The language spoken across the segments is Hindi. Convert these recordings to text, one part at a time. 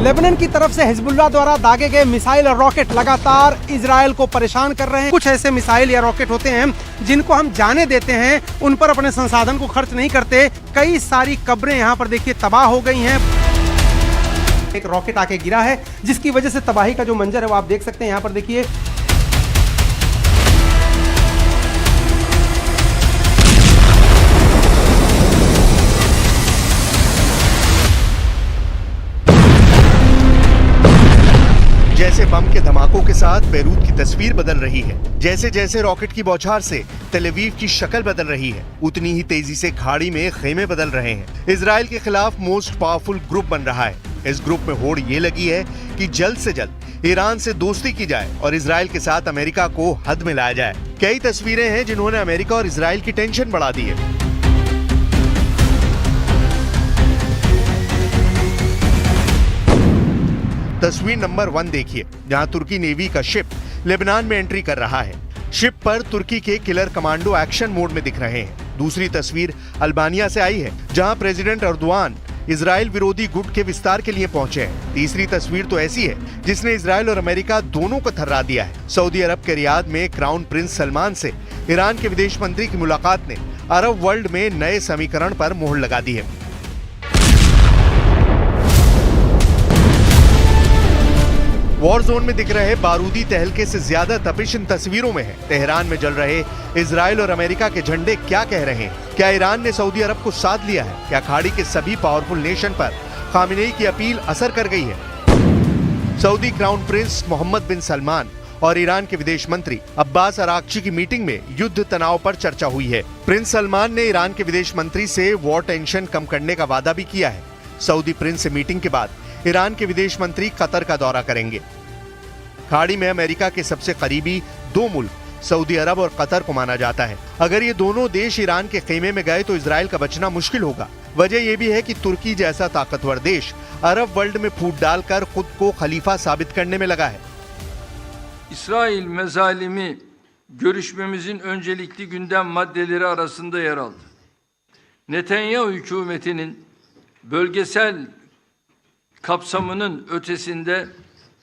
लेबनान की तरफ से हिजबुल्लाह द्वारा दागे गए मिसाइल और रॉकेट लगातार इजराइल को परेशान कर रहे हैं। कुछ ऐसे मिसाइल या रॉकेट होते हैं जिनको हम जाने देते हैं, उन पर अपने संसाधन को खर्च नहीं करते। कई सारी कब्रें यहाँ पर देखिए तबाह हो गई हैं। एक रॉकेट आके गिरा है जिसकी वजह से तबाही का जो मंजर है वो आप देख सकते हैं। यहाँ पर देखिए जैसे बम के धमाकों के साथ बेरूत की तस्वीर बदल रही है, जैसे जैसे रॉकेट की बौछार से तेल अवीव की शक्ल बदल रही है, उतनी ही तेजी से खाड़ी में खेमे बदल रहे हैं। इजराइल के खिलाफ मोस्ट पावरफुल ग्रुप बन रहा है। इस ग्रुप में होड़ ये लगी है कि जल्द से जल्द ईरान से दोस्ती की जाए और इजराइल के साथ अमेरिका को हद में लाया जाए। कई तस्वीरें हैं जिन्होंने अमेरिका और इजराइल की टेंशन बढ़ा दी है। तस्वीर नंबर 1 देखिए, जहां तुर्की नेवी का शिप लेबनान में एंट्री कर रहा है। शिप पर तुर्की के किलर कमांडो एक्शन मोड में दिख रहे हैं। दूसरी तस्वीर अल्बानिया से आई है, जहां प्रेसिडेंट एर्दोआन इजराइल विरोधी गुट के विस्तार के लिए पहुंचे हैं। तीसरी तस्वीर तो ऐसी है जिसने इजराइल और अमेरिका दोनों को थर्रा दिया है। सऊदी अरब के रियाद में क्राउन प्रिंस सलमान से ईरान के विदेश मंत्री की मुलाकात ने अरब वर्ल्ड में नए समीकरण पर मोहर लगा दी है। वॉर जोन में दिख रहे बारूदी तहलके से ज्यादा तपिश इन तस्वीरों में है। तेहरान में जल रहे इजराइल और अमेरिका के झंडे क्या कह रहे हैं? क्या ईरान ने सऊदी अरब को साथ लिया है? क्या खाड़ी के सभी पावरफुल नेशन पर खामेनेई की अपील असर कर गई है? सऊदी क्राउन प्रिंस मोहम्मद बिन सलमान और ईरान के विदेश मंत्री अब्बास अराक्ची की मीटिंग में युद्ध तनाव पर चर्चा हुई है। प्रिंस सलमान ने ईरान के विदेश मंत्री से वॉर टेंशन कम करने का वादा भी किया है। सऊदी प्रिंस से मीटिंग के बाद ईरान के विदेश मंत्री कतर का दौरा करेंगे। खाड़ी में अमेरिका के सबसे करीबी दो मुल्क सऊदी अरब और कतर को माना जाता है। अगर ये दोनों देश ईरान के खेमे में गए तो इजराइल का बचना मुश्किल होगा। वजह यह भी है कि तुर्की जैसा ताकतवर देश अरब वर्ल्ड में फूट डालकर खुद को खलीफा साबित करने में लगा है। İsrail mezalimi görüşmemizin öncelikli gündem maddeleri arasında yer aldı. Netanyahu hükümetinin bölgesel kapsamının ötesinde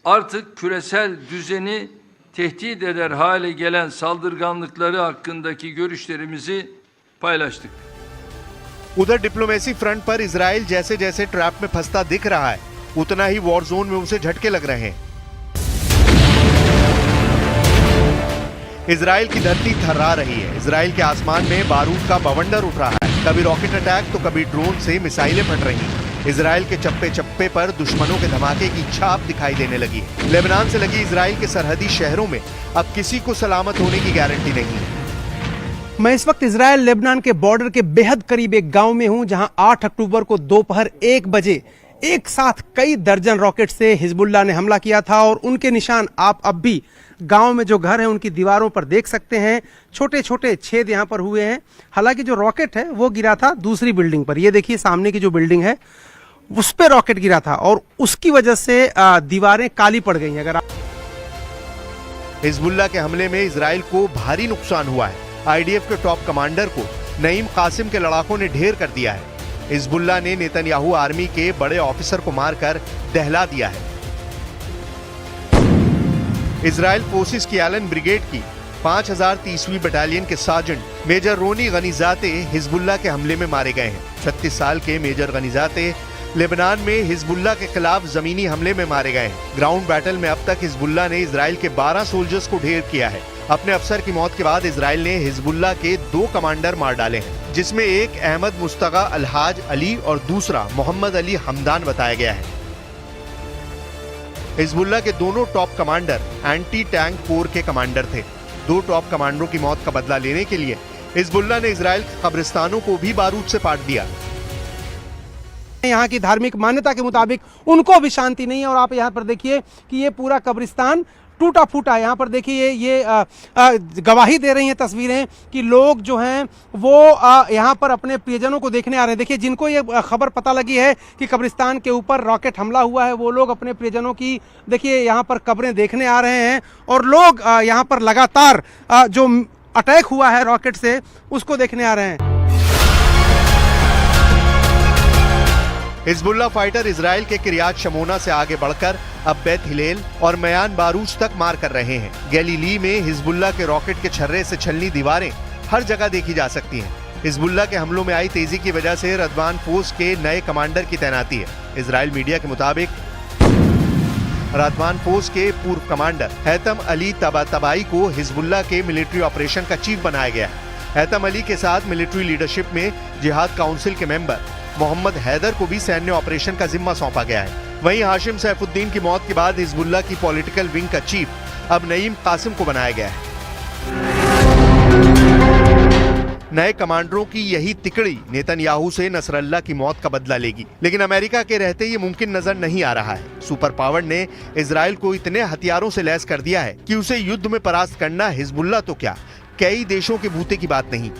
artık küresel düzeni tehdit eder hale gelen saldırganlıkları hakkındaki görüşlerimizi paylaştık. उधर डिप्लोमेसी फ्रंट पर इजराइल जैसे जैसे ट्रैप में फंसता दिख रहा है, उतना ही वॉर जोन में उसे झटके लग रहे हैं। इजराइल की धरती थर्रा रही है। इजराइल के आसमान में बारूद का बवंडर उठ रहा है। कभी रॉकेट अटैक तो कभी ड्रोन से मिसाइलें फट रही हैं। इजराइल के चप्पे चप्पे पर दुश्मनों के धमाके की छाप दिखाई देने लगी है। लेबनान से लगी इजराइल के सरहदी शहरों में अब किसी को सलामत होने की गारंटी नहीं है। मैं इस वक्त इजराइल लेबनान के बॉर्डर के बेहद करीब एक गांव में हूं, जहां 8 अक्टूबर को दोपहर 1 बजे एक साथ कई दर्जन रॉकेट से हिजबुल्लाह ने हमला किया था और उनके निशान आप अब भी गांव में जो घर है उनकी दीवारों पर देख सकते हैं। छोटे छोटे छेद यहां पर हुए हैं। हालांकि जो रॉकेट है वो गिरा था दूसरी बिल्डिंग पर। ये देखिए सामने की जो बिल्डिंग है उस पर रॉकेट गिरा था और उसकी वजह से दीवारें काली पड़ गई हैं। अगर हिजबुल्लाह के हमले में इजराइल को भारी नुकसान हुआ है। आईडीएफ के टॉप कमांडर को नईम कासिम के लड़ाकों ने ढेर कर दिया है। हिजबुल्लाह ने नेतन्याहू आर्मी के बड़े ऑफिसर को मारकर दहला दिया है। इजराइल फोर्सेस की एलन ब्रिगेड की 5030वीं बटालियन के सार्जेंट मेजर रोनी गनीजाते हिजबुल्लाह के हमले में मारे गए हैं। 36 साल के मेजर गनीजाते लेबनान में हिजबुल्लाह के खिलाफ जमीनी हमले में मारे गए हैं। ग्राउंड बैटल में अब तक हिजबुल्लाह ने इजराइल के 12 सोल्जर्स को ढेर किया है। अपने अफसर की मौत के बाद इजराइल ने हिजबुल्लाह के 2 कमांडर मार डाले हैं, जिसमें एक अहमद मुस्तगा अलहाज अली और दूसरा मोहम्मद अली हमदान बताया गया है। हिजबुल्लाह के दोनों top commander anti tank core के कमांडर थे। 2 टॉप कमांडरों की मौत का बदला लेने के लिए हिजबुल्लाह ने इजराइल के कब्रिस्तानों को भी बारूद से पाट दिया। यहाँ की धार्मिक मान्यता के मुताबिक उनको भी शांति नहीं है और आप यहाँ पर देखिए कि ये पूरा कब्रिस्तान टूटा फूटा। यहाँ पर देखिए ये गवाही दे रही हैं तस्वीरें कि लोग जो हैं वो यहाँ पर अपने प्रियजनों को देखने आ रहे हैं। देखिए जिनको ये खबर पता लगी है कि कब्रिस्तान के ऊपर रॉकेट हमला हुआ है, वो लोग अपने प्रियजनों की देखिए यहाँ पर कब्रें देखने आ रहे हैं और लोग यहाँ पर लगातार जो अटैक हुआ है रॉकेट से उसको देखने आ रहे हैं। हिजबुल्लाह फाइटर इजराइल के किरियात शमोना से आगे बढ़कर अब बेत हिलेल और मयान बारूज तक मार कर रहे हैं। गैलीली में हिजबुल्लाह के रॉकेट के छर्रे से छलनी दीवारें हर जगह देखी जा सकती हैं। हिजबुल्लाह के हमलों में आई तेजी की वजह से रदवान फोर्स के नए कमांडर की तैनाती है। इजराइल मीडिया के मुताबिक रदवान फोर्स के पूर्व कमांडर हैतम अली तबातबाई को हिजबुल्लाह के मिलिट्री ऑपरेशन का चीफ बनाया गया है। हैतम अली के साथ मिलिट्री लीडरशिप में जिहाद काउंसिल के मेंबर मोहम्मद हैदर को भी सैन्य ऑपरेशन का जिम्मा सौंपा गया है। वहीं हाशिम सैफुद्दीन की मौत के बाद हिजबुल्लाह की पॉलिटिकल विंग का चीफ अब नईम कासिम को बनाया गया है। नए कमांडरों की यही तिकड़ी नेतन्याहू से नसरल्लाह की मौत का बदला लेगी, लेकिन अमेरिका के रहते ये मुमकिन नजर नहीं आ रहा है। सुपर पावर ने इजराइल को इतने हथियारों से लैस कर दिया है कि उसे युद्ध में परास्त करना हिजबुल्लाह तो क्या, कई देशों के बूते की बात नहीं।